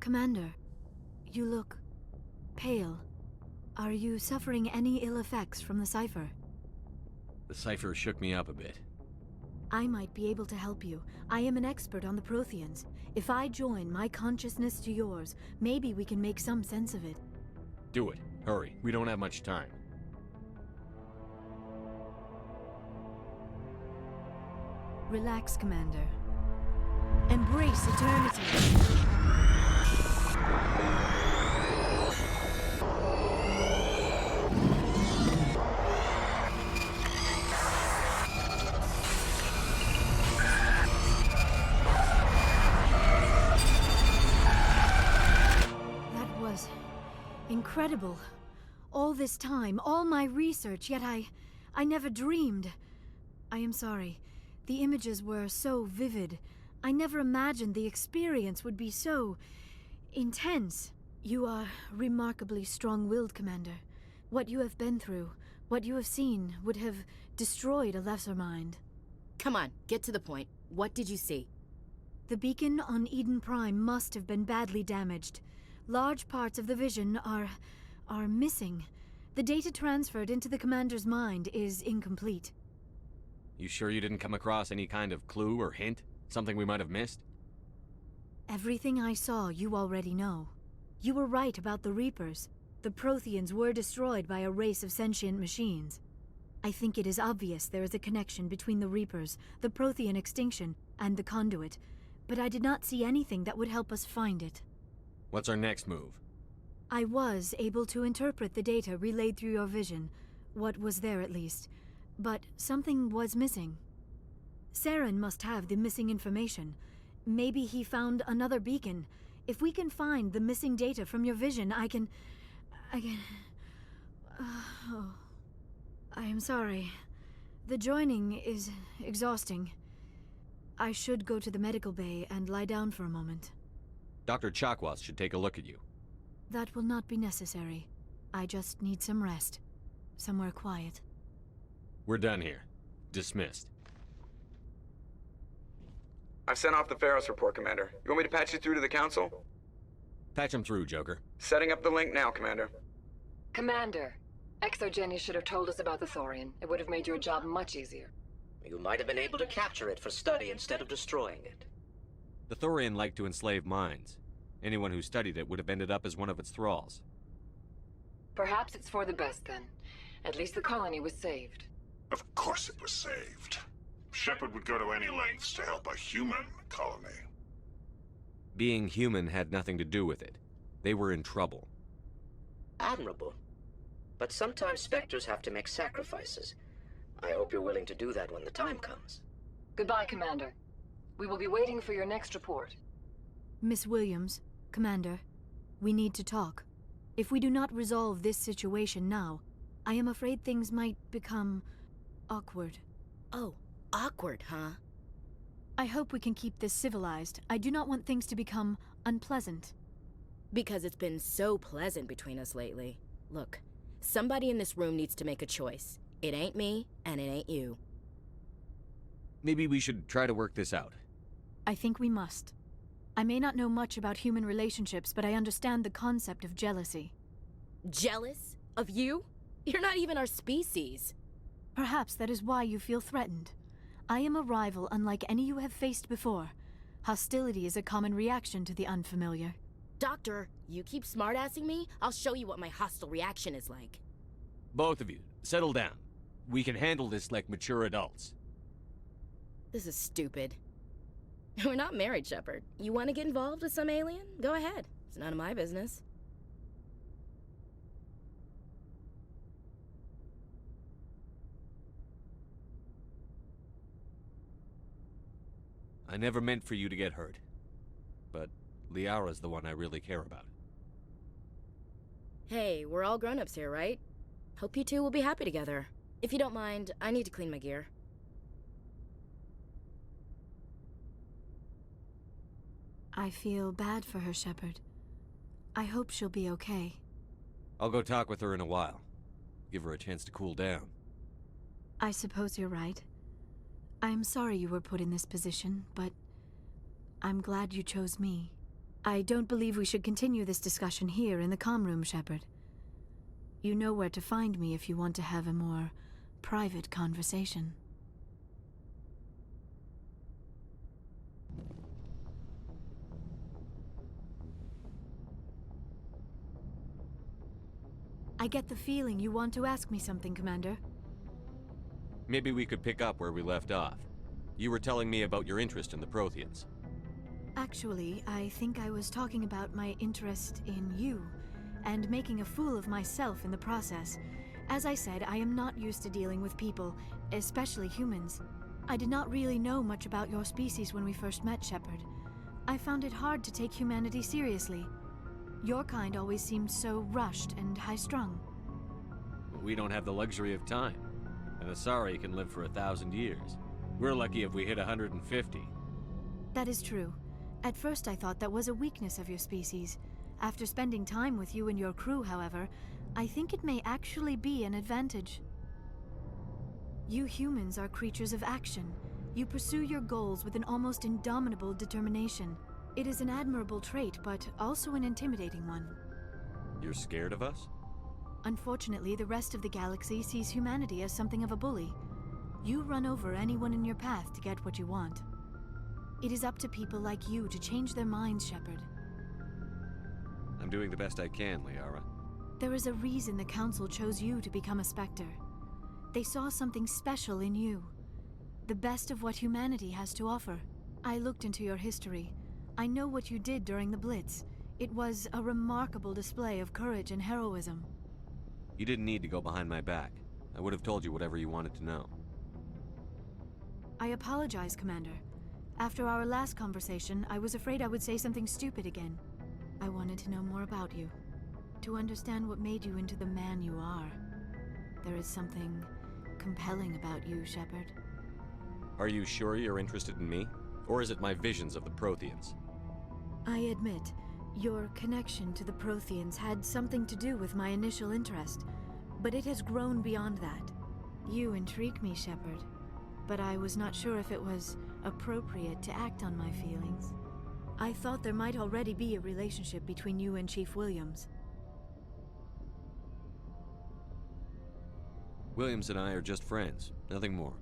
Commander, you look pale. Are you suffering any ill effects from the cipher? The cipher shook me up a bit. I might be able to help you. I am an expert on the Protheans. If I join my consciousness to yours, maybe we can make some sense of it. Do it. Hurry. We don't have much time. Relax, Commander. Embrace eternity. That was incredible. All this time, all my research, yet I never dreamed. I am sorry. The images were so vivid. I never imagined the experience would be so intense. You are remarkably strong-willed, Commander. What you have been through, what you have seen, would have destroyed a lesser mind. Come on, get to the point. What did you see? The beacon on Eden Prime must have been badly damaged. Large parts of the vision are missing. The data transferred into the Commander's mind is incomplete. You sure you didn't come across any kind of clue or hint? Something we might have missed? Everything I saw you already know. You were right about the Reapers. The Protheans were destroyed by a race of sentient machines. I think it is obvious there is a connection between the Reapers, the Prothean extinction, and the Conduit, but I did not see anything that would help us find it. What's our next move? I was able to interpret the data relayed through your vision, what was there at least, but something was missing. Saren must have the missing information. Maybe he found another beacon. If we can find the missing data from your vision, I can... Oh. I am sorry. The joining is exhausting. I should go to the medical bay and lie down for a moment. Dr. Chakwas should take a look at you. That will not be necessary. I just need some rest. Somewhere quiet. We're done here. Dismissed. I've sent off the Pharos report, Commander. You want me to patch you through to the Council? Patch him through, Joker. Setting up the link now, Commander. Commander, Exogeny should have told us about the Thorian. It would have made your job much easier. You might have been able to capture it for study instead of destroying it. The Thorian liked to enslave minds. Anyone who studied it would have ended up as one of its thralls. Perhaps it's for the best, then. At least the colony was saved. Of course it was saved. Shepard would go to any lengths to help a human colony. Being human had nothing to do with it. They were in trouble. Admirable. But sometimes Spectres have to make sacrifices. I hope you're willing to do that when the time comes. Goodbye, Commander. We will be waiting for your next report. Miss Williams, Commander, we need to talk. If we do not resolve this situation now, I am afraid things might become awkward. Oh, awkward, huh? I hope we can keep this civilized. I do not want things to become unpleasant. Because it's been so pleasant between us lately. Look, somebody in this room needs to make a choice. It ain't me, and it ain't you. Maybe we should try to work this out. I think we must. I may not know much about human relationships, but I understand the concept of jealousy. Jealous? Of you? You're not even our species. Perhaps that is why you feel threatened. I am a rival unlike any you have faced before. Hostility is a common reaction to the unfamiliar. Doctor, you keep smartassing me, I'll show you what my hostile reaction is like. Both of you, settle down. We can handle this like mature adults. This is stupid. We're not married, Shepard. You want to get involved with some alien? Go ahead. It's none of my business. I never meant for you to get hurt. But Liara's the one I really care about. Hey, we're all grown-ups here, right? Hope you two will be happy together. If you don't mind, I need to clean my gear. I feel bad for her, Shepard. I hope she'll be okay. I'll go talk with her in a while. Give her a chance to cool down. I suppose you're right. I'm sorry you were put in this position, but I'm glad you chose me. I don't believe we should continue this discussion here in the comm room, Shepard. You know where to find me if you want to have a more private conversation. I get the feeling you want to ask me something, Commander. Maybe we could pick up where we left off. You were telling me about your interest in the Protheans. Actually, I think I was talking about my interest in you, and making a fool of myself in the process. As I said, I am not used to dealing with people, especially humans. I did not really know much about your species when we first met, Shepard. I found it hard to take humanity seriously. Your kind always seemed so rushed and high-strung. We don't have the luxury of time. An Asari can live for 1,000 years. We're lucky if we hit 150. That is true. At first I thought that was a weakness of your species. After spending time with you and your crew, however, I think it may actually be an advantage. You humans are creatures of action. You pursue your goals with an almost indomitable determination. It is an admirable trait, but also an intimidating one. You're scared of us? Unfortunately, the rest of the galaxy sees humanity as something of a bully. You run over anyone in your path to get what you want. It is up to people like you to change their minds, Shepard. I'm doing the best I can, Liara. There is a reason the Council chose you to become a Spectre. They saw something special in you. The best of what humanity has to offer. I looked into your history. I know what you did during the Blitz. It was a remarkable display of courage and heroism. You didn't need to go behind my back. I would have told you whatever you wanted to know. I apologize, Commander. After our last conversation, I was afraid I would say something stupid again. I wanted to know more about you. To understand what made you into the man you are. There is something compelling about you, Shepard. Are you sure you're interested in me? Or is it my visions of the Protheans? I admit, your connection to the Protheans had something to do with my initial interest, but it has grown beyond that. You intrigue me, Shepard, but I was not sure if it was appropriate to act on my feelings. I thought there might already be a relationship between you and Chief Williams. Williams and I are just friends, nothing more.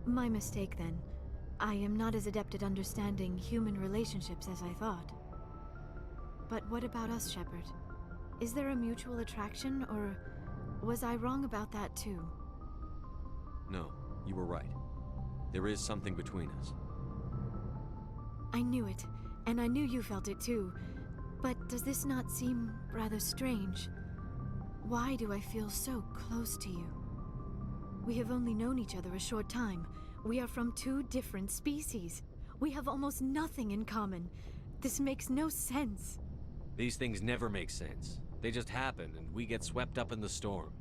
My mistake, then. I am not as adept at understanding human relationships as I thought. But what about us, Shepard? Is there a mutual attraction, or was I wrong about that too? No, you were right. There is something between us. I knew it, and I knew you felt it too. But does this not seem rather strange? Why do I feel so close to you? We have only known each other a short time. We are from two different species. We have almost nothing in common. This makes no sense. These things never make sense. They just happen, and we get swept up in the storm.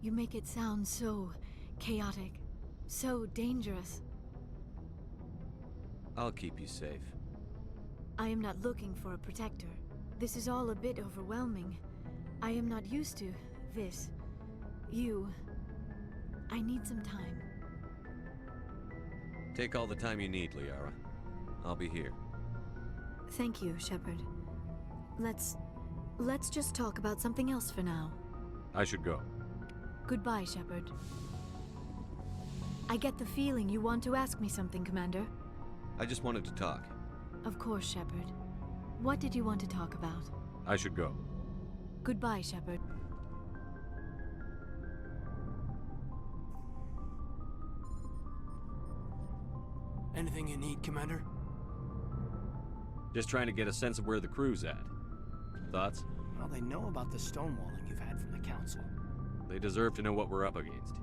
You make it sound so chaotic, so dangerous. I'll keep you safe. I am not looking for a protector. This is all a bit overwhelming. I am not used to this. I need some time. Take all the time you need, Liara. I'll be here. Thank you, Shepard. Let's just talk about something else for now. I should go. Goodbye, Shepard. I get the feeling you want to ask me something, Commander. I just wanted to talk. Of course, Shepard. What did you want to talk about? I should go. Goodbye, Shepard. Anything you need, Commander? Just trying to get a sense of where the crew's at. Thoughts? Well, they know about the stonewalling you've had from the Council. They deserve to know what we're up against.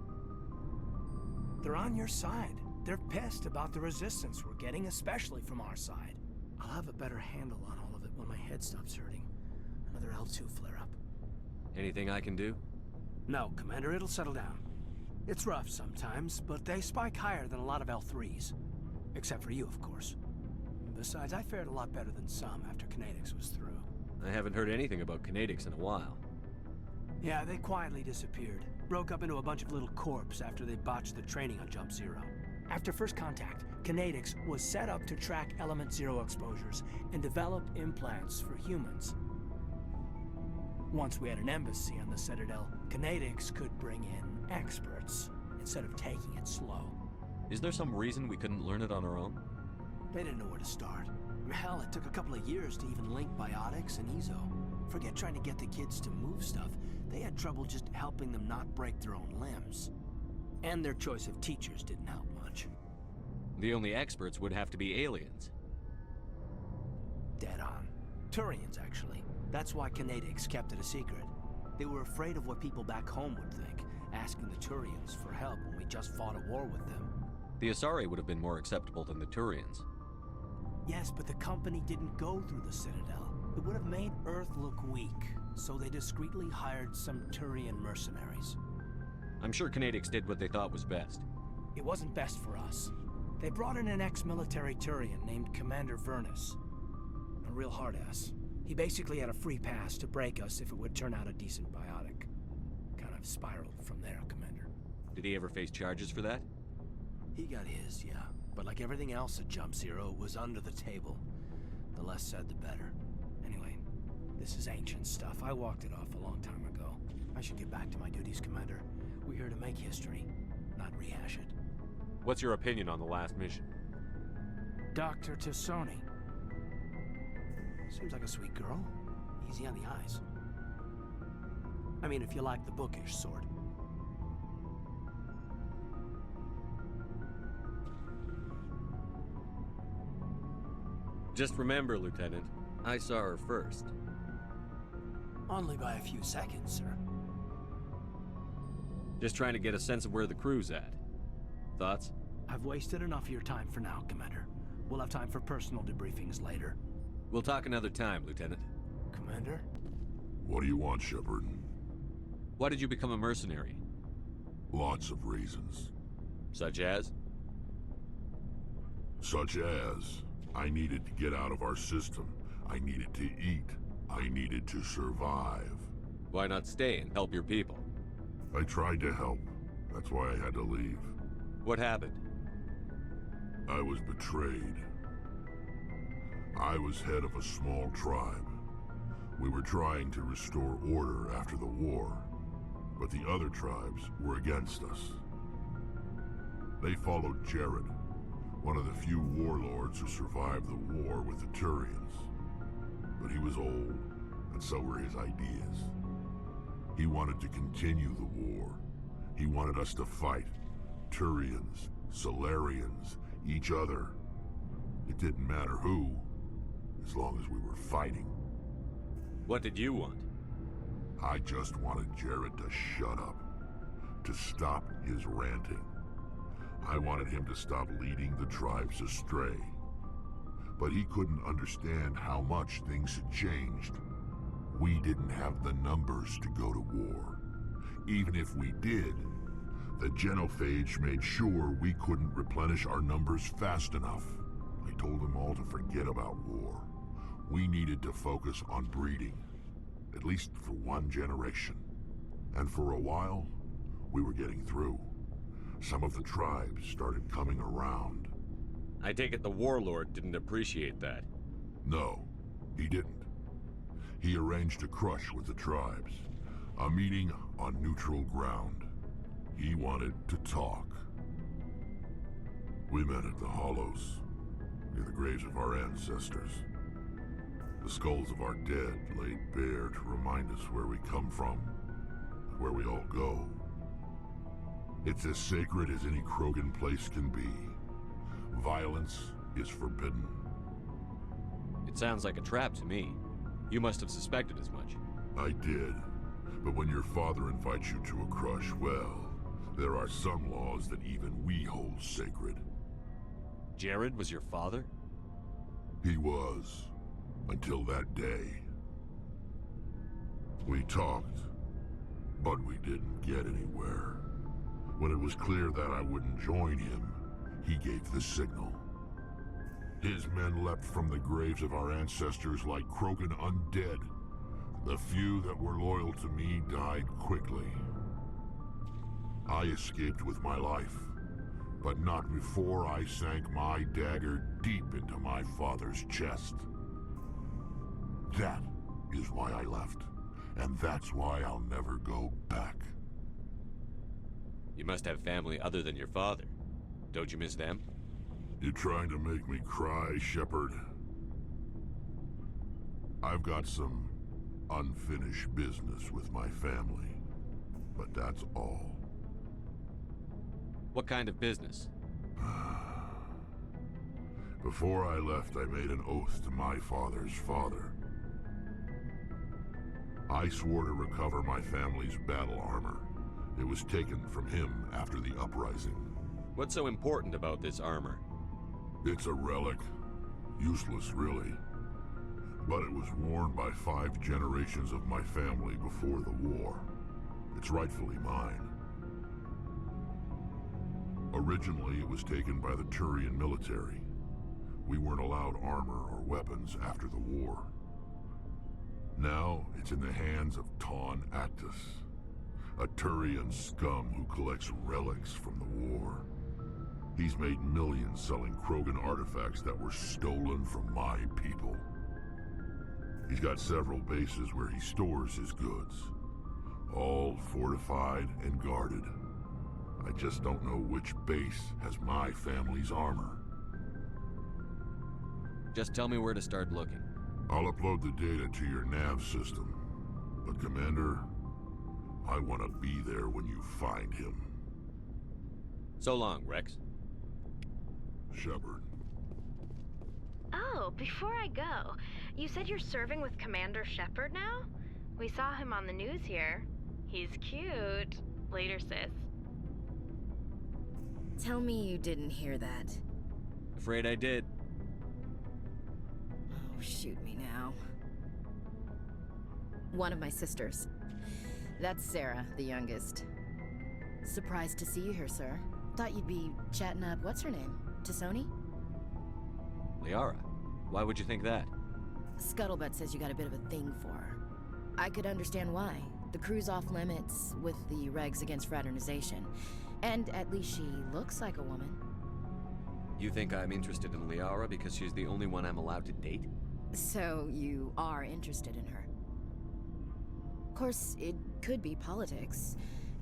They're on your side. They're pissed about the resistance we're getting, especially from our side. I'll have a better handle on all of it when my head stops hurting. Another L2 flare-up. Anything I can do? No, Commander, it'll settle down. It's rough sometimes, but they spike higher than a lot of L3s. Except for you, of course. Besides, I fared a lot better than some after Kinetics was through. I haven't heard anything about Kinetics in a while. Yeah, they quietly disappeared. Broke up into a bunch of little corps after they botched the training on Jump Zero. After first contact, Kinetics was set up to track Element Zero exposures and develop implants for humans. Once we had an embassy on the Citadel, Kinetics could bring in experts instead of taking it slow. Is there some reason we couldn't learn it on our own? They didn't know where to start. Hell, it took a couple of years to even link biotics and Ezo. Forget trying to get the kids to move stuff. They had trouble just helping them not break their own limbs. And their choice of teachers didn't help much. The only experts would have to be aliens. Dead on. Turians, actually. That's why Kinetics kept it a secret. They were afraid of what people back home would think, asking the Turians for help when we just fought a war with them. The Asari would have been more acceptable than the Turians. Yes, but the company didn't go through the Citadel. It would have made Earth look weak, so they discreetly hired some Turian mercenaries. I'm sure Kinetics did what they thought was best. It wasn't best for us. They brought in an ex-military Turian named Commander Vernus. A real hard-ass. He basically had a free pass to break us if it would turn out a decent biotic. Kind of spiraled from there, Commander. Did he ever face charges for that? He got his, yeah. But like everything else at Jump Zero, it was under the table. The less said, the better. Anyway, this is ancient stuff. I walked it off a long time ago. I should get back to my duties, Commander. We're here to make history, not rehash it. What's your opinion on the last mission? Dr. Tassoni. Seems like a sweet girl. Easy on the eyes. I mean, if you like the bookish sort. Just remember, Lieutenant, I saw her first. Only by a few seconds, sir. Just trying to get a sense of where the crew's at. Thoughts? I've wasted enough of your time for now, Commander. We'll have time for personal debriefings later. We'll talk another time, Lieutenant. Commander? What do you want, Shepard? Why did you become a mercenary? Lots of reasons. Such as? Such as, I needed to get out of our system. I needed to eat. I needed to survive. Why not stay and help your people? I tried to help. That's why I had to leave. What happened? I was betrayed. I was head of a small tribe. We were trying to restore order after the war, but the other tribes were against us. They followed Jared, one of the few warlords who survived the war with the Turians. But he was old, and so were his ideas. He wanted to continue the war. He wanted us to fight. Turians, Solarians, each other. It didn't matter who, as long as we were fighting. What did you want? I just wanted Jared to shut up, to stop his ranting. I wanted him to stop leading the tribes astray. But he couldn't understand how much things had changed. We didn't have the numbers to go to war. Even if we did, the genophage made sure we couldn't replenish our numbers fast enough. I told them all to forget about war. We needed to focus on breeding, at least for one generation. And for a while, we were getting through. Some of the tribes started coming around. I take it the warlord didn't appreciate that. No, he didn't. He arranged a crush with the tribes, a meeting on neutral ground. He wanted to talk. We met at the Hollows, near the graves of our ancestors. The skulls of our dead laid bare to remind us where we come from, and where we all go. It's as sacred as any Krogan place can be. Violence is forbidden. It sounds like a trap to me. You must have suspected as much. I did. But when your father invites you to a crush, well, there are some laws that even we hold sacred. Jared was your father? He was. Until that day. We talked, but we didn't get anywhere. When it was clear that I wouldn't join him, he gave the signal. His men leapt from the graves of our ancestors like Krogan undead. The few that were loyal to me died quickly. I escaped with my life, But not before I sank my dagger deep into my father's chest. That is why I left. And that's why I'll never go back. You must have family other than your father. Don't you miss them? You trying to make me cry, Shepard? I've got some unfinished business with my family, but that's all. What kind of business? Before I left, I made an oath to my father's father. I swore to recover my family's battle armor. It was taken from him after the uprising. What's so important about this armor? It's a relic. Useless, really. But it was worn by 5 generations of my family before the war. It's rightfully mine. Originally, it was taken by the Turian military. We weren't allowed armor or weapons after the war. Now, it's in the hands of Ton Actus, a Turian scum who collects relics from the war. He's made millions selling Krogan artifacts that were stolen from my people. He's got several bases where he stores his goods, all fortified and guarded. I just don't know which base has my family's armor. Just tell me where to start looking. I'll upload the data to your nav system. But Commander, I want to be there when you find him. So long, Rex. Shepard. Oh, before I go, you said you're serving with Commander Shepard now? We saw him on the news here. He's cute. Later, sis. Tell me you didn't hear that. Afraid I did. Oh, shoot me now. One of my sisters. That's Sarah, the youngest. Surprised to see you here, sir. Thought you'd be chatting up, what's her name? Tassoni? Liara, why would you think that? Scuttlebutt says you got a bit of a thing for her. I could understand why. The crew's off limits with the regs against fraternization. And at least she looks like a woman. You think I'm interested in Liara because she's the only one I'm allowed to date? So you are interested in her. Of course, it could be politics.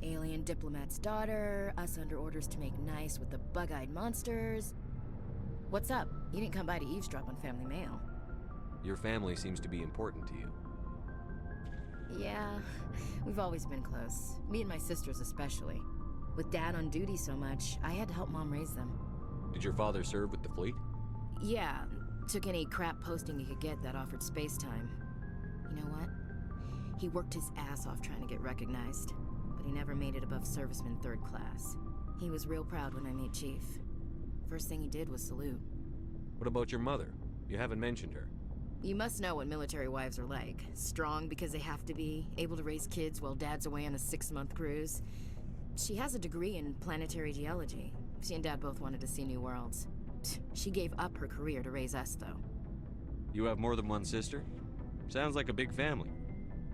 Alien diplomat's daughter, us under orders to make nice with the bug-eyed monsters. What's up? You didn't come by to eavesdrop on family mail. Your family seems to be important to you. Yeah, we've always been close. Me and my sisters especially. With Dad on duty so much, I had to help Mom raise them. Did your father serve with the fleet? Yeah, took any crap posting he could get that offered space time. You know what? He worked his ass off trying to get recognized, but he never made it above serviceman 3rd class. He was real proud when I made Chief. First thing he did was salute. What about your mother? You haven't mentioned her. You must know what military wives are like. Strong because they have to be, able to raise kids while Dad's away on a 6-month cruise. She has a degree in planetary geology. She and Dad both wanted to see new worlds. She gave up her career to raise us, though. You have more than one sister? Sounds like a big family.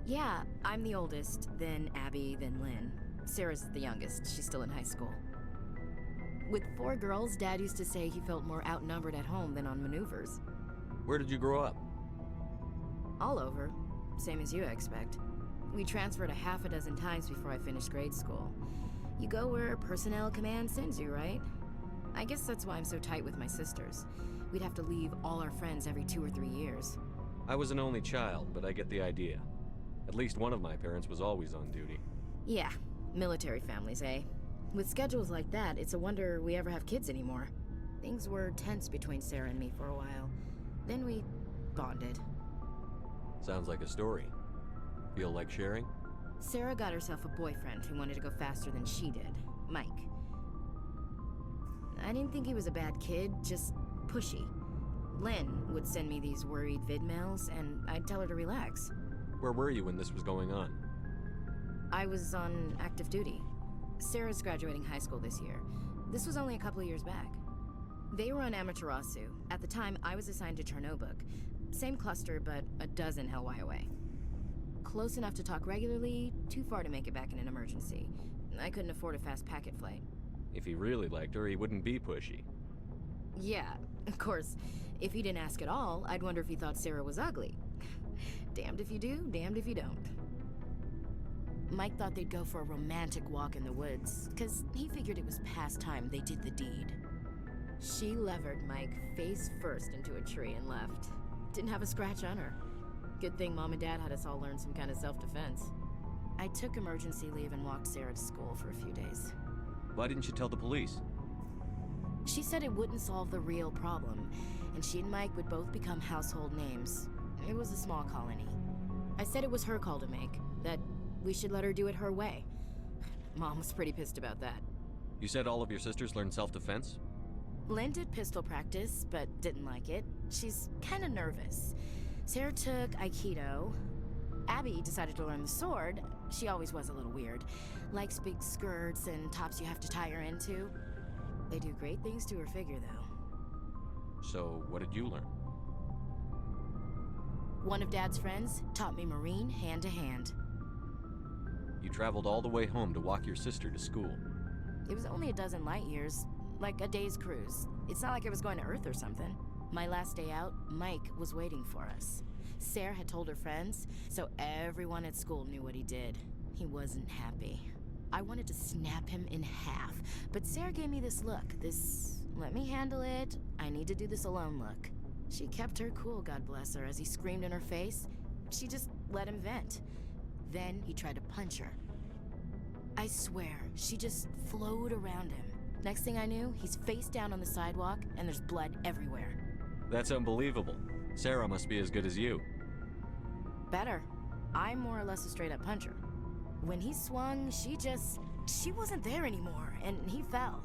Yeah, I'm the oldest, then Abby, then Lynn. Sarah's the youngest. She's still in high school. With 4 girls, Dad used to say he felt more outnumbered at home than on maneuvers. Where did you grow up? All over. Same as you, I expect. We transferred a half a dozen times before I finished grade school. You go where personnel command sends you, right? I guess that's why I'm so tight with my sisters. We'd have to leave all our friends every 2 or 3 years. I was an only child, but I get the idea. At least one of my parents was always on duty. Yeah, military families, eh? With schedules like that, it's a wonder we ever have kids anymore. Things were tense between Sarah and me for a while. Then we bonded. Sounds like a story. Feel like sharing? Sarah got herself a boyfriend who wanted to go faster than she did, Mike. I didn't think he was a bad kid, just pushy. Lynn would send me these worried vidmails, and I'd tell her to relax. Where were you when this was going on? I was on active duty. Sarah's graduating high school this year. This was only a couple of years back. They were on Amaterasu. At the time, I was assigned to Chernobog. Same cluster, but a dozen Hellwire away. Close enough to talk regularly, too far to make it back in an emergency. I couldn't afford a fast packet flight. If he really liked her, he wouldn't be pushy. Yeah, of course, if he didn't ask at all, I'd wonder if he thought Sarah was ugly. Damned if you do, damned if you don't. Mike thought they'd go for a romantic walk in the woods, because he figured it was past time they did the deed. She levered Mike face first into a tree and left. Didn't have a scratch on her. Good thing Mom and Dad had us all learn some kind of self-defense. I took emergency leave and walked Sarah to school for a few days. Why didn't you tell the police? She said it wouldn't solve the real problem, and she and Mike would both become household names. It was a small colony. I said it was her call to make, that we should let her do it her way. Mom was pretty pissed about that. You said all of your sisters learned self-defense? Lynn did pistol practice, but didn't like it. She's kind of nervous. Sarah took Aikido. Abby decided to learn the sword. She always was a little weird. Likes big skirts and tops you have to tie her into. They do great things to her figure, though. So, what did you learn? One of Dad's friends taught me Marine hand to hand. You traveled all the way home to walk your sister to school. It was only a dozen light years, like a day's cruise. It's not like I was going to Earth or something. My last day out, Mike was waiting for us. Sarah had told her friends, so everyone at school knew what he did. He wasn't happy. I wanted to snap him in half, but Sarah gave me this look, this let me handle it, I need to do this alone look. She kept her cool, God bless her, as he screamed in her face. She just let him vent. Then he tried to punch her. I swear, she just flowed around him. Next thing I knew, he's face down on the sidewalk, and there's blood everywhere. That's unbelievable. Sarah must be as good as you. Better. I'm more or less a straight-up puncher. When he swung, she wasn't there anymore, and he fell.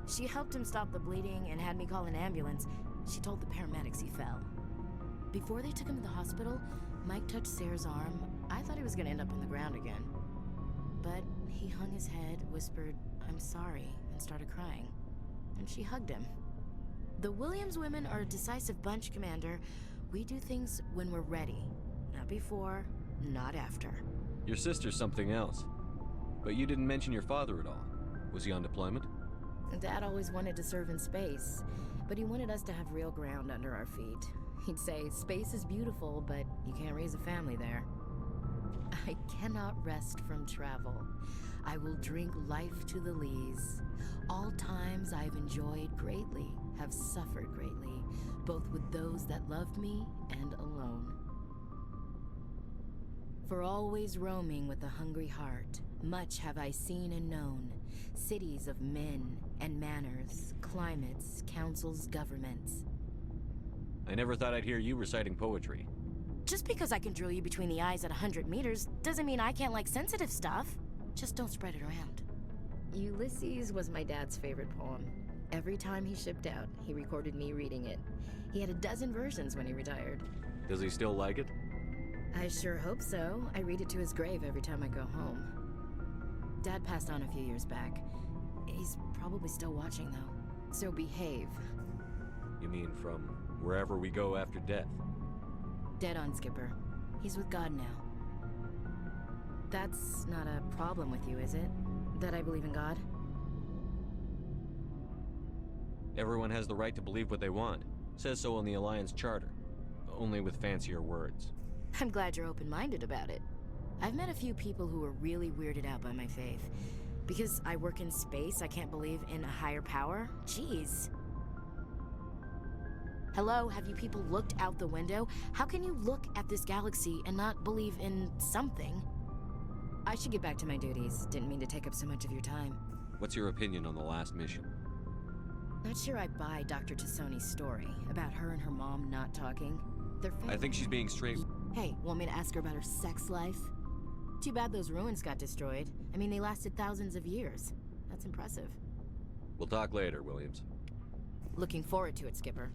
She helped him stop the bleeding and had me call an ambulance. She told the paramedics he fell. Before they took him to the hospital, Mike touched Sarah's arm. I thought he was gonna end up on the ground again. But he hung his head, whispered, "I'm sorry," and started crying. And she hugged him. The Williams women are a decisive bunch, Commander. We do things when we're ready. Not before, not after. Your sister's something else. But you didn't mention your father at all. Was he on deployment? Dad always wanted to serve in space, but he wanted us to have real ground under our feet. He'd say, space is beautiful, but you can't raise a family there. I cannot rest from travel. I will drink life to the lees. All times I've enjoyed greatly, have suffered greatly, both with those that loved me and alone. For always roaming with a hungry heart, much have I seen and known, cities of men and manners, climates, councils, governments. I never thought I'd hear you reciting poetry. Just because I can drill you between the eyes at 100 meters doesn't mean I can't like sensitive stuff. Just don't spread it around. Ulysses was my dad's favorite poem. Every time he shipped out, he recorded me reading it. He had a dozen versions when he retired. Does he still like it? I sure hope so. I read it to his grave every time I go home. Dad passed on a few years back. He's probably still watching, though. So behave. You mean from wherever we go after death? Dead on, Skipper. He's with God now. That's not a problem with you, is it? That I believe in God? Everyone has the right to believe what they want. Says so in the Alliance Charter. Only with fancier words. I'm glad you're open-minded about it. I've met a few people who are really weirded out by my faith. Because I work in space, I can't believe in a higher power? Jeez. Hello, have you people looked out the window? How can you look at this galaxy and not believe in something? I should get back to my duties. Didn't mean to take up so much of your time. What's your opinion on the last mission? Not sure I buy Dr. Tassoni's story about her and her mom not talking. They're I think she's being straight. Hey, want me to ask her about her sex life? Too bad those ruins got destroyed. I mean, they lasted thousands of years. That's impressive. We'll talk later, Williams. Looking forward to it, Skipper.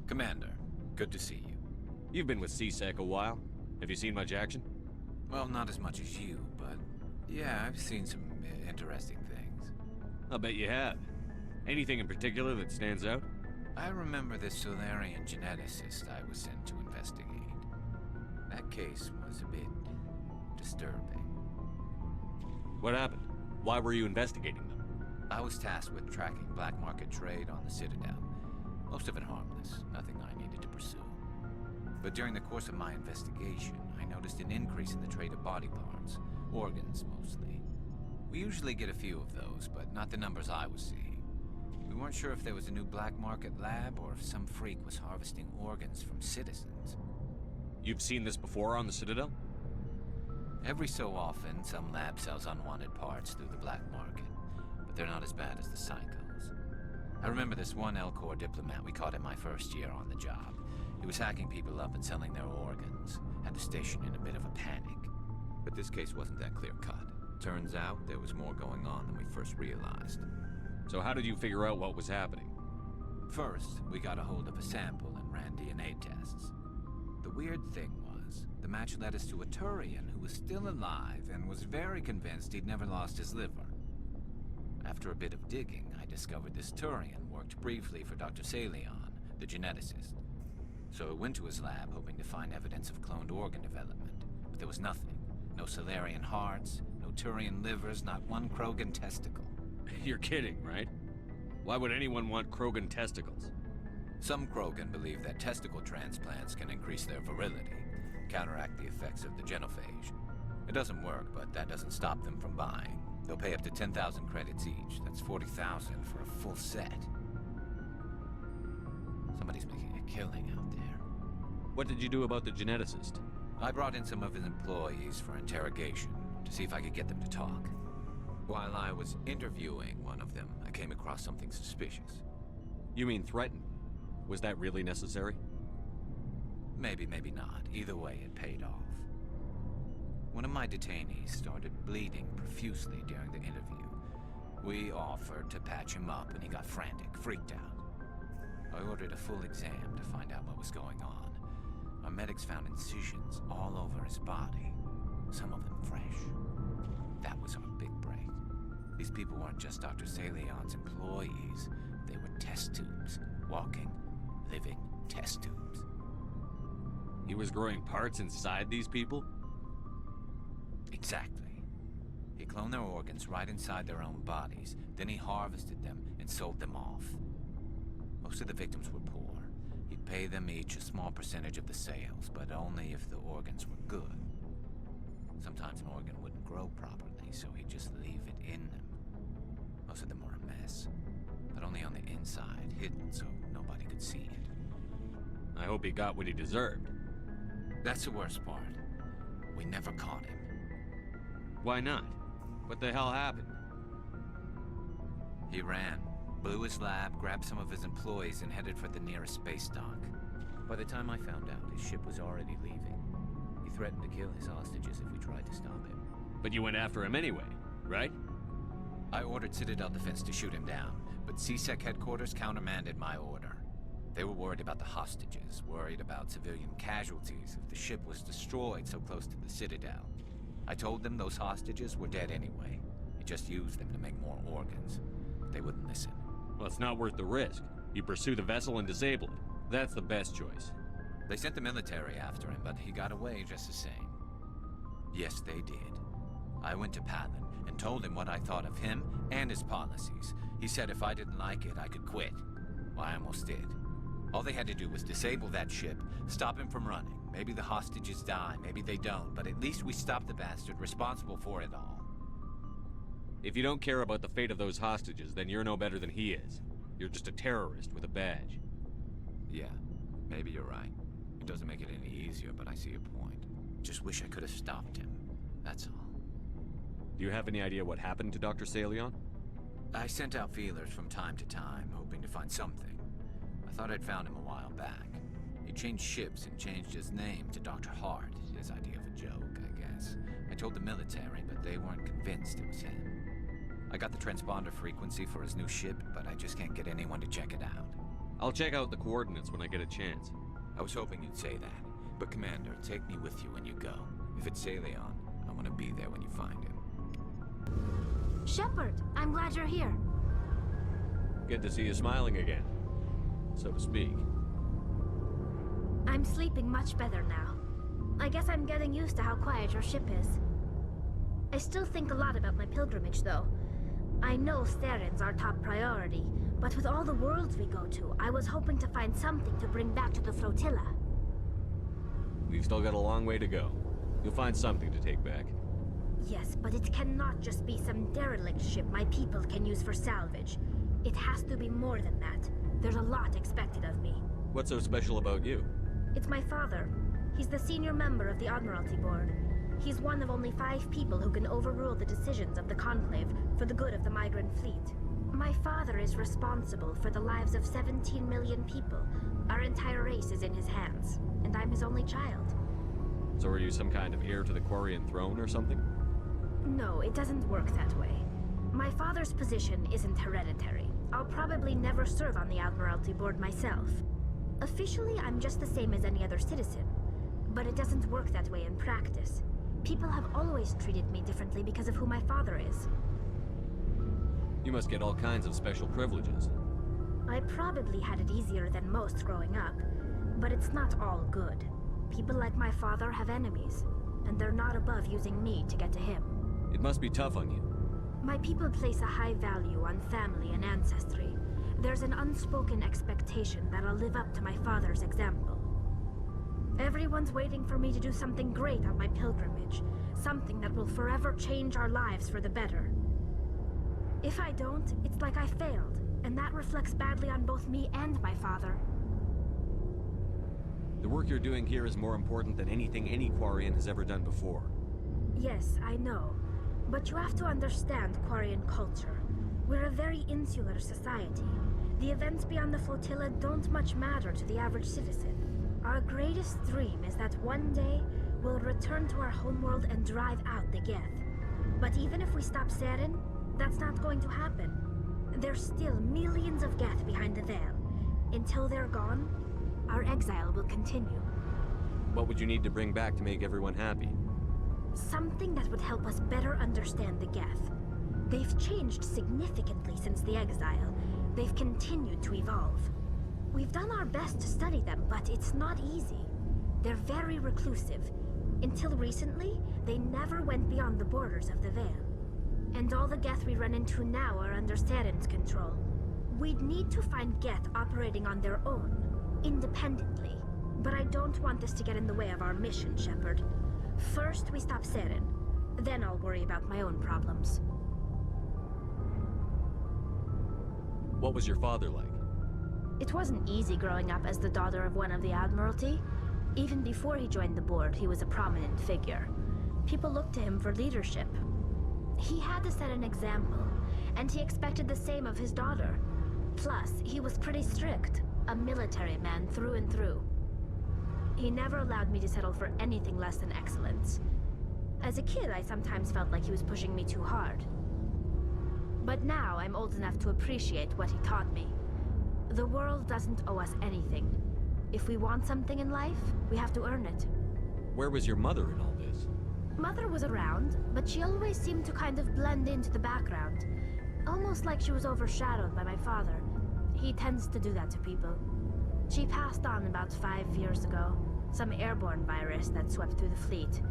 Commander, good to see you. You've been with CSEC a while. Have you seen much action? Well, not as much as you, but yeah, I've seen some interesting things. I'll bet you have. Anything in particular that stands out? I remember this Solarian geneticist I was sent to investigate. That case was a bit disturbing. What happened? Why were you investigating them? I was tasked with tracking black market trade on the Citadel. Most of it harmless, nothing I needed to pursue. But during the course of my investigation, I noticed an increase in the trade of body parts, organs mostly. We usually get a few of those, but not the numbers I was seeing. We weren't sure if there was a new black market lab or if some freak was harvesting organs from citizens. You've seen this before on the Citadel? Every so often, some lab sells unwanted parts through the black market, but they're not as bad as the psychos. I remember this one L-Corps diplomat we caught in my first year on the job. He was hacking people up and selling their organs. Had the station in a bit of a panic. But this case wasn't that clear-cut. Turns out there was more going on than we first realized. So how did you figure out what was happening? First, we got a hold of a sample and ran DNA tests. The weird thing was, the match led us to a Turian who was still alive and was very convinced he'd never lost his liver. After a bit of digging, I discovered this Turian worked briefly for Dr. Salion, the geneticist. So I went to his lab hoping to find evidence of cloned organ development, but there was nothing. No Salarian hearts, no Turian livers, not one Krogan testicle. You're kidding, right? Why would anyone want Krogan testicles? Some Krogan believe that testicle transplants can increase their virility, counteract the effects of the genophage. It doesn't work, but that doesn't stop them from buying. They'll pay up to 10,000 credits each. That's 40,000 for a full set. Somebody's making a killing out there. What did you do about the geneticist? I brought in some of his employees for interrogation to see if I could get them to talk. While I was interviewing one of them, I came across something suspicious. You mean threatened? Was that really necessary? Maybe, maybe not. Either way, it paid off. One of my detainees started bleeding profusely during the interview. We offered to patch him up and he got frantic, freaked out. I ordered a full exam to find out what was going on. Our medics found incisions all over his body, some of them fresh. That was our big break. These people weren't just Dr. Salion's employees. They were test tubes, walking, living test tubes. He was growing parts inside these people? Exactly. He cloned their organs right inside their own bodies, then he harvested them and sold them off. Most of the victims were poor. He'd pay them each a small percentage of the sales, but only if the organs were good. Sometimes an organ wouldn't grow properly, so he'd just leave it in them. Most of them were a mess, but only on the inside, hidden so nobody could see it. I hope he got what he deserved. That's the worst part. We never caught him. Why not? What the hell happened? He ran, blew his lab, grabbed some of his employees, and headed for the nearest space dock. By the time I found out, his ship was already leaving. He threatened to kill his hostages if we tried to stop him. But you went after him anyway, right? I ordered Citadel Defense to shoot him down, but CSEC headquarters countermanded my order. They were worried about the hostages, worried about civilian casualties if the ship was destroyed so close to the Citadel. I told them those hostages were dead anyway. He just used them to make more organs. But they wouldn't listen. Well, it's not worth the risk. You pursue the vessel and disable it. That's the best choice. They sent the military after him, but he got away just the same. Yes, they did. I went to Palin and told him what I thought of him and his policies. He said if I didn't like it, I could quit. Well, I almost did. All they had to do was disable that ship, stop him from running. Maybe the hostages die, maybe they don't, but at least we stopped the bastard responsible for it all. If you don't care about the fate of those hostages, then you're no better than he is. You're just a terrorist with a badge. Yeah, maybe you're right. It doesn't make it any easier, but I see your point. Just wish I could have stopped him. That's all. Do you have any idea what happened to Dr. Salion? I sent out feelers from time to time, hoping to find something. I thought I'd found him a while back. He changed ships and changed his name to Dr. Hart, his idea of a joke, I guess. I told the military, but they weren't convinced it was him. I got the transponder frequency for his new ship, but I just can't get anyone to check it out. I'll check out the coordinates when I get a chance. I was hoping you'd say that. But Commander, take me with you when you go. If it's Salion, I want to be there when you find him. Shepard, I'm glad you're here. Good to see you smiling again, so to speak. I'm sleeping much better now. I guess I'm getting used to how quiet your ship is. I still think a lot about my pilgrimage, though. I know Theron's our top priority, but with all the worlds we go to, I was hoping to find something to bring back to the flotilla. We've still got a long way to go. You'll find something to take back. Yes, but it cannot just be some derelict ship my people can use for salvage. It has to be more than that. There's a lot expected of me. What's so special about you? It's my father. He's the senior member of the Admiralty Board. He's one of only 5 people who can overrule the decisions of the Conclave for the good of the migrant fleet. My father is responsible for the lives of 17 million people. Our entire race is in his hands, and I'm his only child. So are you some kind of heir to the Quarian throne or something? No, it doesn't work that way. My father's position isn't hereditary. I'll probably never serve on the Admiralty Board myself. Officially, I'm just the same as any other citizen. But it doesn't work that way in practice. People have always treated me differently because of who my father is. You must get all kinds of special privileges. I probably had it easier than most growing up, but it's not all good. People like my father have enemies, and they're not above using me to get to him. It must be tough on you. My people place a high value on family and ancestry. There's an unspoken expectation that I'll live up to my father's example. Everyone's waiting for me to do something great on my pilgrimage, something that will forever change our lives for the better. If I don't, it's like I failed, and that reflects badly on both me and my father. The work you're doing here is more important than anything any Quarian has ever done before. Yes, I know. But you have to understand Quarian culture. We're a very insular society. The events beyond the flotilla don't much matter to the average citizen. Our greatest dream is that one day we'll return to our homeworld and drive out the Geth. But even if we stop Saren, that's not going to happen. There's still millions of Geth behind the veil. Until they're gone, our exile will continue. What would you need to bring back to make everyone happy? Something that would help us better understand the Geth. They've changed significantly since the exile. They've continued to evolve. We've done our best to study them, but it's not easy. They're very reclusive. Until recently, they never went beyond the borders of the Veil. And all the Geth we run into now are under Saren's control. We'd need to find Geth operating on their own, independently. But I don't want this to get in the way of our mission, Shepard. First, we stop Saren. Then I'll worry about my own problems. What was your father like? It wasn't easy growing up as the daughter of one of the Admiralty. Even before he joined the board, he was a prominent figure. People looked to him for leadership. He had to set an example, and he expected the same of his daughter. Plus, he was pretty strict, a military man through and through. He never allowed me to settle for anything less than excellence. As a kid, I sometimes felt like he was pushing me too hard. But now I'm old enough to appreciate what he taught me. The world doesn't owe us anything. If we want something in life, we have to earn it. Where was your mother in all this? Mother was around, but she always seemed to kind of blend into the background. Almost like she was overshadowed by my father. He tends to do that to people. She passed on about 5 years ago. Some airborne virus that swept through the fleet.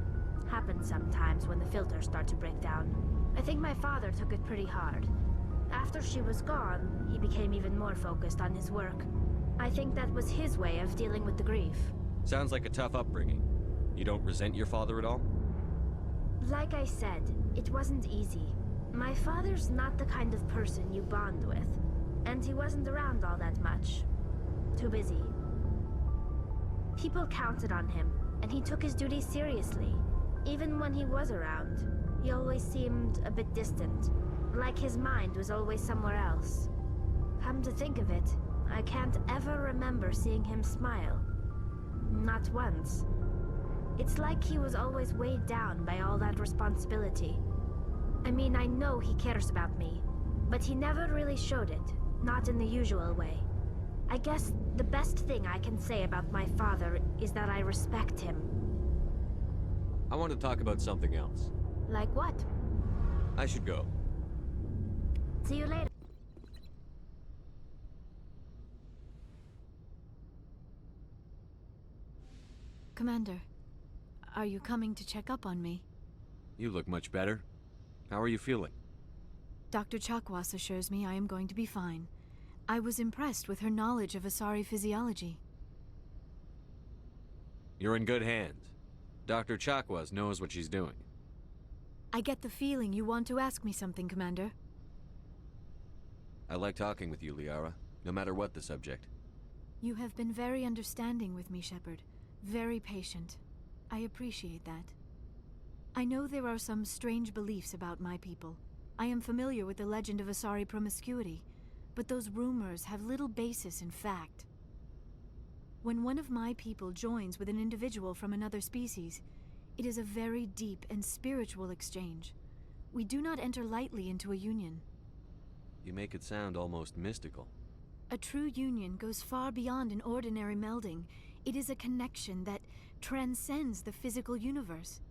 Happens sometimes when the filters start to break down. I think my father took it pretty hard. After she was gone, he became even more focused on his work. I think that was his way of dealing with the grief. Sounds like a tough upbringing. You don't resent your father at all? Like I said, it wasn't easy. My father's not the kind of person you bond with. And he wasn't around all that much. Too busy. People counted on him, and he took his duties seriously. Even when he was around, he always seemed a bit distant. Like his mind was always somewhere else. Come to think of it, I can't ever remember seeing him smile. Not once. It's like he was always weighed down by all that responsibility. I mean, I know he cares about me, but he never really showed it, not in the usual way. I guess the best thing I can say about my father is that I respect him. I want to talk about something else. Like what? I should go. See you later. Commander, Are you coming to check up on me? You look much better. How are you feeling? Dr. Chakwas assures me I am going to be fine. I was impressed with her knowledge of Asari physiology. You're in good hands. Dr. Chakwas knows what she's doing. I get the feeling you want to ask me something, Commander. I like talking with you, Liara, no matter what the subject. You have been very understanding with me, Shepard. Very patient. I appreciate that. I know there are some strange beliefs about my people. I am familiar with the legend of Asari promiscuity, but those rumors have little basis in fact. When one of my people joins with an individual from another species, it is a very deep and spiritual exchange. We do not enter lightly into a union. You make it sound almost mystical. A true union goes far beyond an ordinary melding. It is a connection that transcends the physical universe.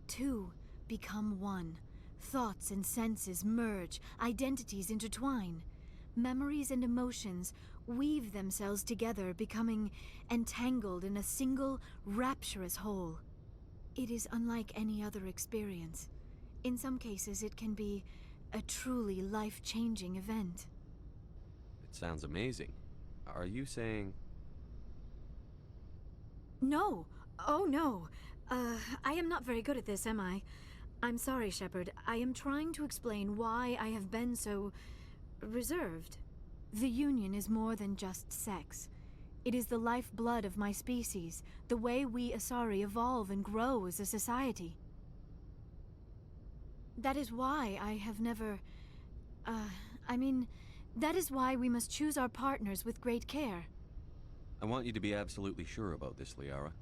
Two become one. Thoughts and senses merge, identities intertwine. Memories and emotions weave themselves together, becoming entangled in a single, rapturous whole. It is unlike any other experience. In some cases, it can be a truly life-changing event. It sounds amazing. Are you saying... No. Oh, no. I am not very good at this, am I? I'm sorry, Shepard. I am trying to explain why I have been so... reserved. The Union is more than just sex. It is the lifeblood of my species, the way we Asari evolve and grow as a society. That is why I have never... that is why we must choose our partners with great care. I want you to be absolutely sure about this, Liara.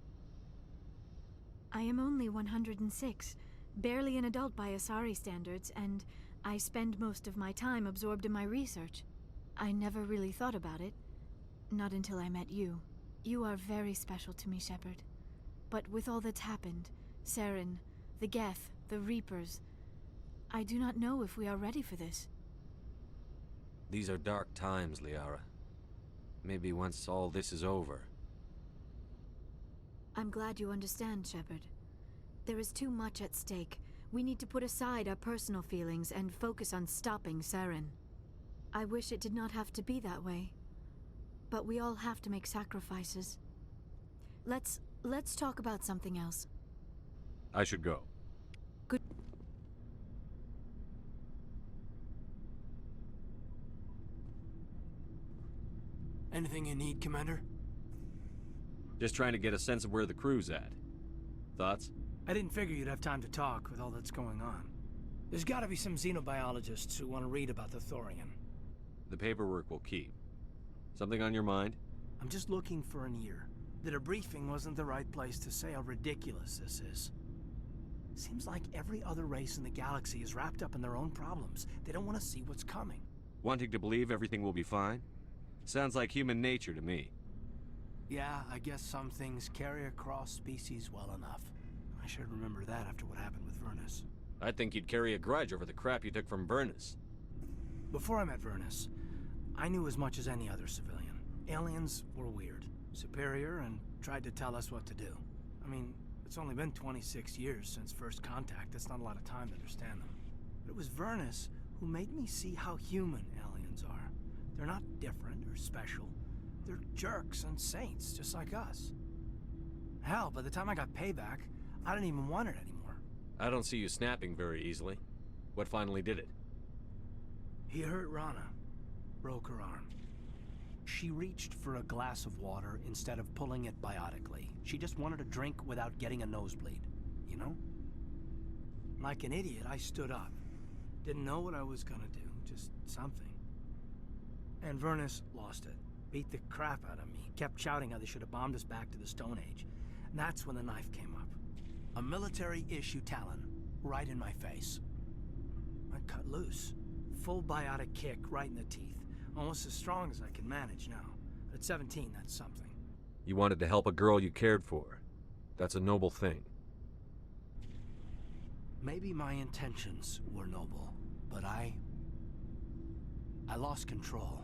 I am only 106, barely an adult by Asari standards, and I spend most of my time absorbed in my research. I never really thought about it. Not until I met you. You are very special to me, Shepard. But with all that's happened, Saren, the Geth, the Reapers, I do not know if we are ready for this. These are dark times, Liara. Maybe once all this is over. I'm glad you understand, Shepard. There is too much at stake. We need to put aside our personal feelings and focus on stopping Saren. I wish it did not have to be that way. But we all have to make sacrifices. Let's talk about something else. I should go. Good. Anything you need, Commander? Just trying to get a sense of where the crew's at. Thoughts? I didn't figure you'd have time to talk with all that's going on. There's gotta be some xenobiologists who want to read about the Thorian. The paperwork will keep. Something on your mind? I'm just looking for an ear. The debriefing wasn't the right place to say how ridiculous this is. Seems like every other race in the galaxy is wrapped up in their own problems. They don't want to see what's coming. Wanting to believe everything will be fine? Sounds like human nature to me. Yeah, I guess some things carry across species well enough. I should remember that after what happened with Vernus. I think you'd carry a grudge over the crap you took from Vernus. Before I met Vernus, I knew as much as any other civilian. Aliens were weird, superior, and tried to tell us what to do. I mean, it's only been 26 years since first contact. That's not a lot of time to understand them. But it was Vernus who made me see how human aliens are. They're not different or special. They're jerks and saints, just like us. Hell, by the time I got payback, I didn't even want it anymore. I don't see you snapping very easily. What finally did it? He hurt Rana. Broke her arm. She reached for a glass of water instead of pulling it biotically. She just wanted a drink without getting a nosebleed, you know? Like an idiot, I stood up. Didn't know what I was gonna do, just something. And Vernus lost it. Beat the crap out of me. Kept shouting how they should have bombed us back to the Stone Age. And that's when the knife came up. A military-issue talon, right in my face. I cut loose. Full biotic kick right in the teeth. Almost as strong as I can manage now. But at 17, that's something. You wanted to help a girl you cared for. That's a noble thing. Maybe my intentions were noble, but I lost control.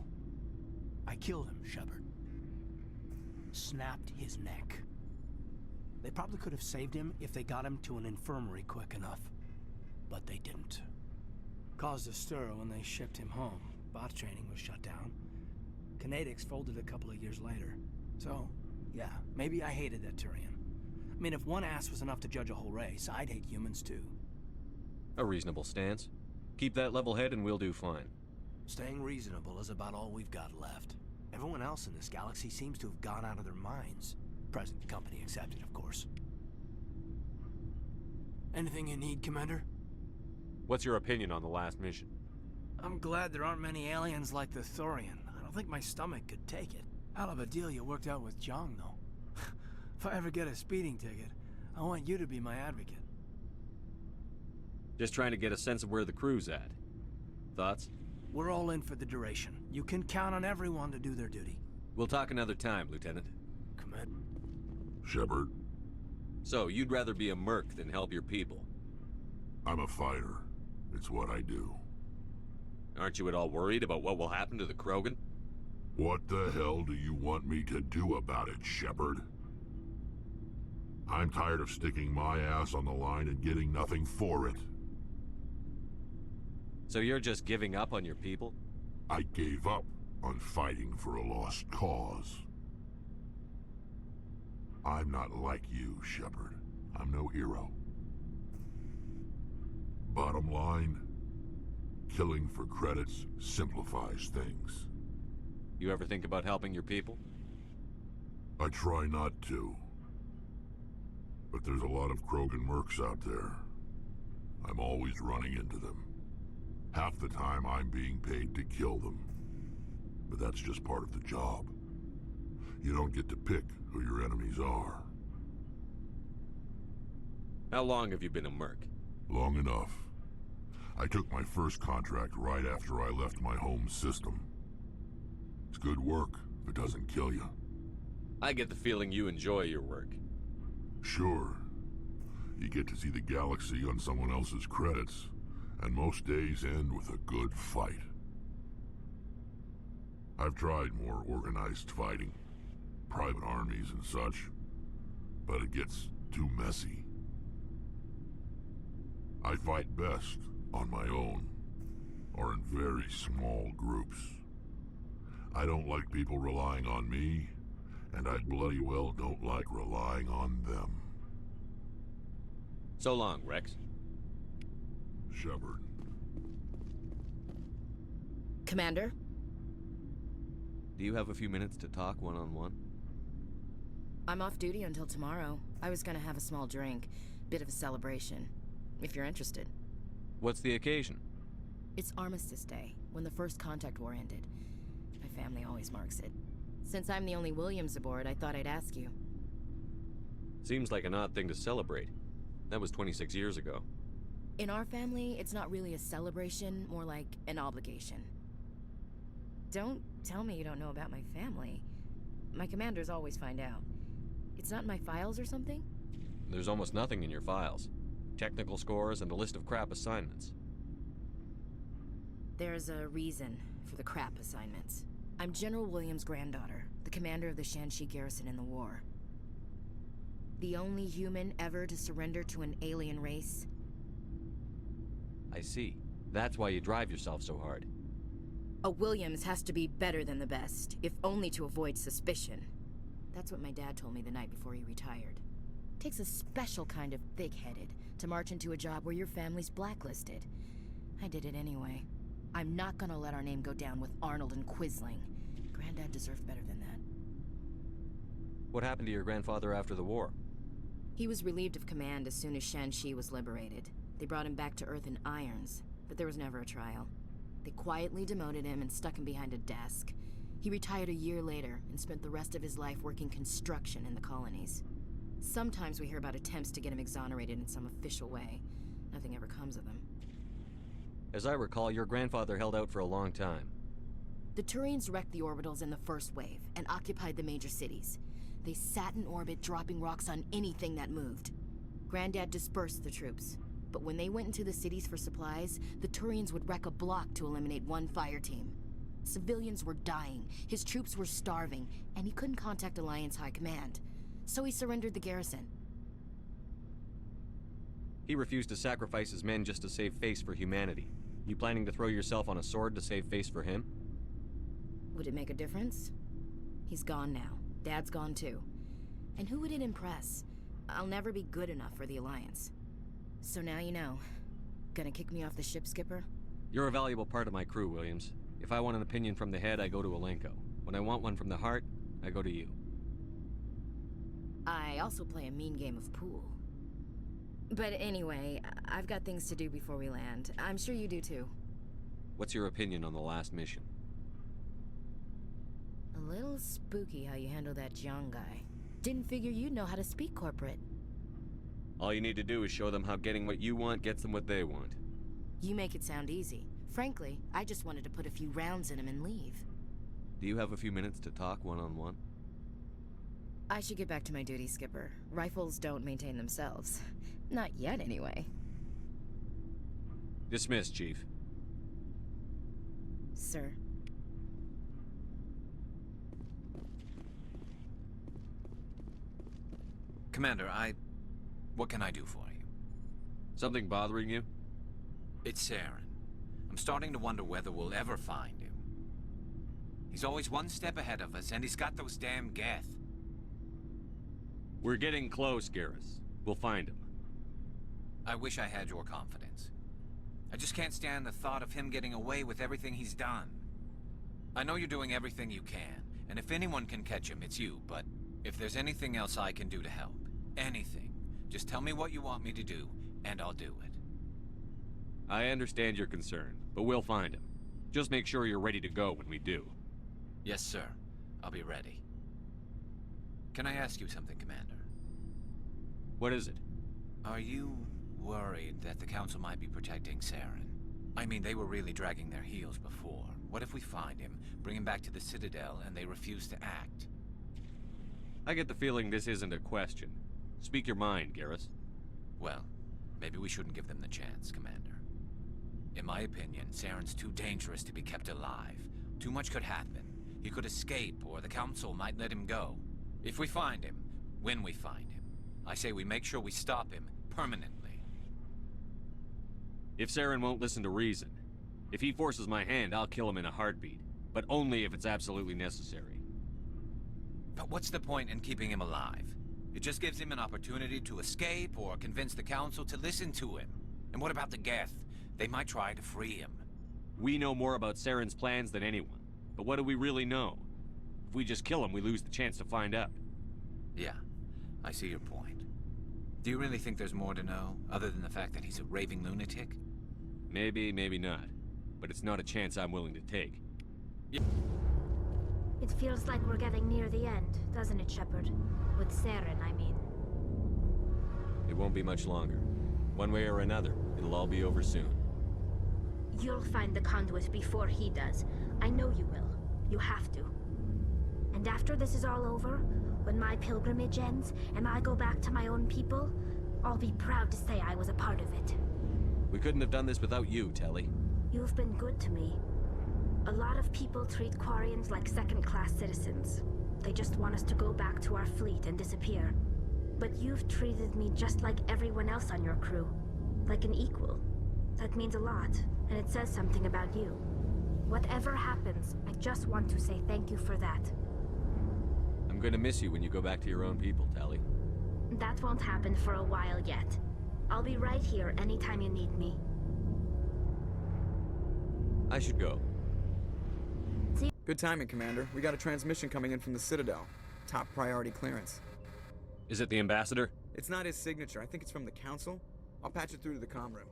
I killed him, Shepard. Snapped his neck. They probably could have saved him if they got him to an infirmary quick enough. But they didn't. Caused a stir when they shipped him home. Bot training was shut down. Kinetics folded a couple of years later. So, yeah, maybe I hated that Turian. I mean, if one ass was enough to judge a whole race, I'd hate humans too. A reasonable stance. Keep that level head and we'll do fine. Staying reasonable is about all we've got left. Everyone else in this galaxy seems to have gone out of their minds. Present company accepted, of course. Anything you need, Commander? What's your opinion on the last mission? I'm glad there aren't many aliens like the Thorian. I don't think my stomach could take it. Hell of a deal you worked out with Jong, though. If I ever get a speeding ticket, I want you to be my advocate. Just trying to get a sense of where the crew's at. Thoughts? We're all in for the duration. You can count on everyone to do their duty. We'll talk another time, Lieutenant. Commander. Shepard, So, you'd rather be a merc than help your people? I'm a fighter. It's what I do. Aren't you at all worried about what will happen to the Krogan? What the hell do you want me to do about it, Shepard? I'm tired of sticking my ass on the line and getting nothing for it. So you're just giving up on your people? I gave up on fighting for a lost cause. I'm not like you, Shepard. I'm no hero. Bottom line, killing for credits simplifies things. You ever think about helping your people? I try not to. But there's a lot of Krogan mercs out there. I'm always running into them. Half the time I'm being paid to kill them. But that's just part of the job. You don't get to pick who your enemies are. How long have you been a merc? Long enough. I took my first contract right after I left my home system. It's good work if it doesn't kill you. I get the feeling you enjoy your work. Sure. You get to see the galaxy on someone else's credits, and most days end with a good fight. I've tried more organized fighting, private armies and such, but it gets too messy. I fight best on my own, or in very small groups. I don't like people relying on me, and I bloody well don't like relying on them. So long, Rex. Shepard. Commander? Do you have a few minutes to talk one-on-one? I'm off duty until tomorrow. I was gonna have a small drink. Bit of a celebration. If you're interested. What's the occasion? It's Armistice Day, when the First Contact War ended. My family always marks it. Since I'm the only Williams aboard, I thought I'd ask you. Seems like an odd thing to celebrate. That was 26 years ago. In our family, it's not really a celebration, more like an obligation. Don't tell me you don't know about my family. My commanders always find out. It's not in my files or something? There's almost nothing in your files. Technical scores and a list of crap assignments. There's a reason for the crap assignments. I'm General Williams' granddaughter, the commander of the Shanxi garrison in the war. The only human ever to surrender to an alien race. I see. That's why you drive yourself so hard. A Williams has to be better than the best, if only to avoid suspicion. That's what my dad told me the night before he retired. Takes a special kind of thick-headed to march into a job where your family's blacklisted. I did it anyway. I'm not gonna let our name go down with Arnold and Quisling. Granddad deserved better than that. What happened to your grandfather after the war? He was relieved of command as soon as Shanxi was liberated. They brought him back to Earth in irons, but there was never a trial. They quietly demoted him and stuck him behind a desk. He retired a year later and spent the rest of his life working construction in the colonies. Sometimes we hear about attempts to get him exonerated in some official way. Nothing ever comes of them. As I recall, your grandfather held out for a long time. The Turians wrecked the orbitals in the first wave and occupied the major cities. They sat in orbit, dropping rocks on anything that moved. Granddad dispersed the troops, but when they went into the cities for supplies, the Turians would wreck a block to eliminate one fire team. Civilians were dying, his troops were starving, and he couldn't contact Alliance High Command. So he surrendered the garrison. He refused to sacrifice his men just to save face for humanity. You planning to throw yourself on a sword to save face for him? Would it make a difference? He's gone now. Dad's gone too. And who would it impress? I'll never be good enough for the Alliance. So now you know. Gonna kick me off the ship, Skipper? You're a valuable part of my crew, Williams. If I want an opinion from the head, I go to Alenko. When I want one from the heart, I go to you. I also play a mean game of pool. But anyway, I've got things to do before we land. I'm sure you do too. What's your opinion on the last mission? A little spooky how you handle that young guy. Didn't figure you'd know how to speak corporate. All you need to do is show them how getting what you want gets them what they want. You make it sound easy. Frankly, I just wanted to put a few rounds in him and leave. Do you have a few minutes to talk one-on-one? I should get back to my duty, Skipper. Rifles don't maintain themselves. Not yet, anyway. Dismissed, Chief. Sir. Commander, what can I do for you? Something bothering you? It's Saren. I'm starting to wonder whether we'll ever find him. He's always one step ahead of us, and he's got those damn Geth. We're getting close, Garrus. We'll find him. I wish I had your confidence. I just can't stand the thought of him getting away with everything he's done. I know you're doing everything you can, and if anyone can catch him, it's you, but if there's anything else I can do to help, anything, just tell me what you want me to do, and I'll do it. I understand your concern, but we'll find him. Just make sure you're ready to go when we do. Yes, sir. I'll be ready. Can I ask you something, Commander? What is it? Are you worried that the Council might be protecting Saren? I mean, they were really dragging their heels before. What if we find him, bring him back to the Citadel, and they refuse to act? I get the feeling this isn't a question. Speak your mind, Garrus. Well, maybe we shouldn't give them the chance, Commander. In my opinion, Saren's too dangerous to be kept alive. Too much could happen. He could escape, or the Council might let him go. If we find him, when we find him, I say we make sure we stop him permanently. If Saren won't listen to reason, if he forces my hand, I'll kill him in a heartbeat. But only if it's absolutely necessary. But what's the point in keeping him alive? It just gives him an opportunity to escape or convince the Council to listen to him. And what about the Geth? They might try to free him. We know more about Saren's plans than anyone. But what do we really know? If we just kill him, we lose the chance to find out. Yeah, I see your point. Do you really think there's more to know, other than the fact that he's a raving lunatic? Maybe, maybe not. But it's not a chance I'm willing to take. It feels like we're getting near the end, doesn't it, Shepard? With Saren, I mean. It won't be much longer. One way or another, it'll all be over soon. You'll find the conduit before he does. I know you will. You have to. And after this is all over, when my pilgrimage ends, and I go back to my own people, I'll be proud to say I was a part of it. We couldn't have done this without you, Telly. You've been good to me. A lot of people treat Quarians like second-class citizens. They just want us to go back to our fleet and disappear. But you've treated me just like everyone else on your crew. Like an equal. That means a lot, and it says something about you. Whatever happens, I just want to say thank you for that. I'm gonna miss you when you go back to your own people, Tally. That won't happen for a while yet. I'll be right here anytime you need me. I should go. Good timing, Commander. We got a transmission coming in from the Citadel. Top priority clearance. Is it the Ambassador? It's not his signature. I think it's from the Council. I'll patch it through to the comm room.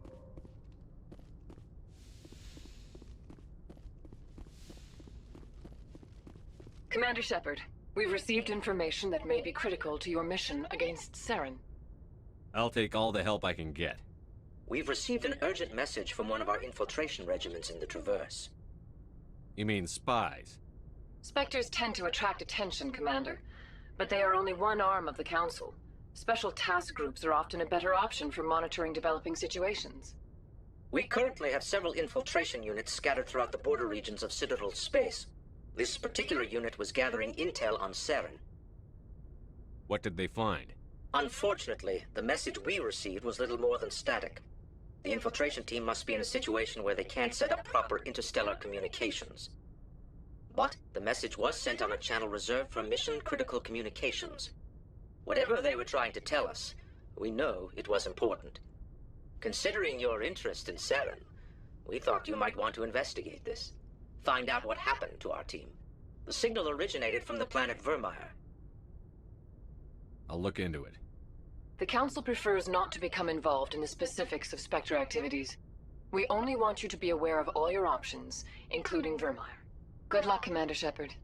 Commander Shepard, we've received information that may be critical to your mission against Saren. I'll take all the help I can get. We've received an urgent message from one of our infiltration regiments in the Traverse. You mean spies? Spectres tend to attract attention, Commander, but they are only one arm of the Council. Special task groups are often a better option for monitoring developing situations. We currently have several infiltration units scattered throughout the border regions of Citadel space. This particular unit was gathering intel on Saren. What did they find? Unfortunately, the message we received was little more than static. The infiltration team must be in a situation where they can't set up proper interstellar communications. But the message was sent on a channel reserved for mission-critical communications. Whatever they were trying to tell us, we know it was important. Considering your interest in Saren, we thought you might want to investigate this. Find out what happened to our team. The signal originated from the planet Vermeer. I'll look into it. The Council prefers not to become involved in the specifics of Spectre activities. We only want you to be aware of all your options, including Vermeer. Good luck, Commander Shepard.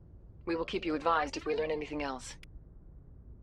We will keep you advised if we learn anything else.